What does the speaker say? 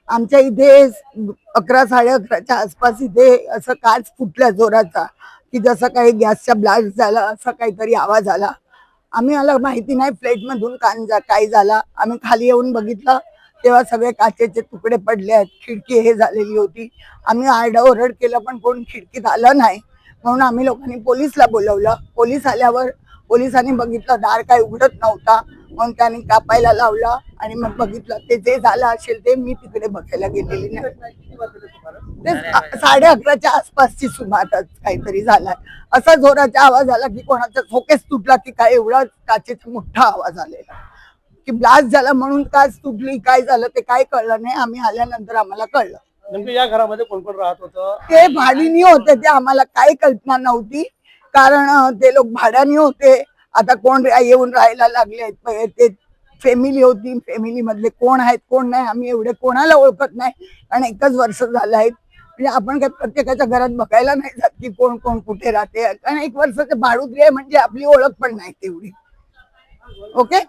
आमच्या इथे 11 11:30च्या आसपास इथे असं काच फुटल्या जोराचा, की जसं काही गॅसचा ब्लास्ट झाला असा काहीतरी आवाज आला. आम्ही मला माहिती नाही फ्लॅटमधून काय झाला. आम्ही खाली येऊन बघितलं तेव्हा सगळे काचेचे तुकडे पडले आहेत, खिडकी हे झालेली होती. आम्ही आरडाओरड केलं पण कोण खिडकीत आलं नाही, म्हणून आम्ही लोकांनी पोलिसला बोलवलं. पोलीस आल्यावर पोलिसांनी बघितलं दार काही उघडत नव्हता, म्हणून त्यांनी कापायला लावलं आणि मग बघितलं. ते जे झालं असेल ते मी तिकडे बघायला गेलेली नाही. ते 11:30च्या आसपासची सुमारास काहीतरी झालाय. असा जोराचा आवाज आला की कोणाचा फोकेस तुटला की काय, एवढा काचेचा मोठा आवाज आलेला की ब्लास्ट झाला. म्हणून काच तुटली काय झालं ते काय कळलं नाही. आम्ही आल्यानंतर आम्हाला कळलं. नेमकं या घरामध्ये कोण कोण राहत होतं? ते भाडीनी होते, ते आम्हाला काही कल्पना नव्हती, कारण ते लोक भाड्याने होते. आता कोण येऊन राहायला लागले, ते फॅमिली होती. फॅमिली मधले कोण आहेत कोण नाही आम्ही एवढे कोणाला ओळखत नाही, कारण एकच वर्ष झालं आहे. म्हणजे आपण काही प्रत्येकाच्या घरात बघायला नाही जात की कोण कोण कुठे राहते, कारण 1 वर्षाचं भाडुत्री आहे म्हणजे आपली ओळख पण नाही तेवढी. ओके.